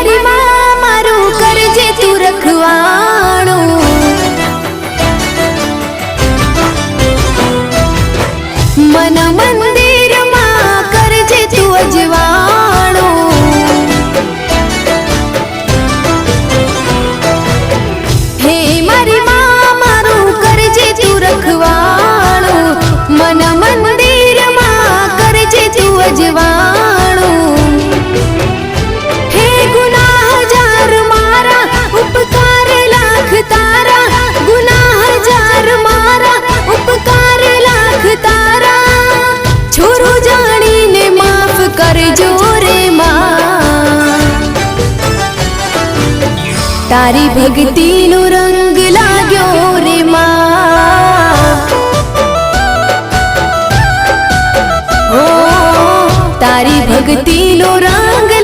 मारी माँ मारू करजे तू रखवाणो। मन मंदिर माँ करजे तू अजवाणो। हे मारी माँ मारू करजे तू रखवाणो। मन मंदिर माँ करजे तू अजवाणो। हे गुनाह जार मारा उपकार लाख तारा। गुनाह जार मारा उपकार लाख तारा। छोरो जानी ने माफ करजो रे माँ। तारी भक्ति नो रंग लाग्यो रे माँ। ओ तारी भक्ति नो रंग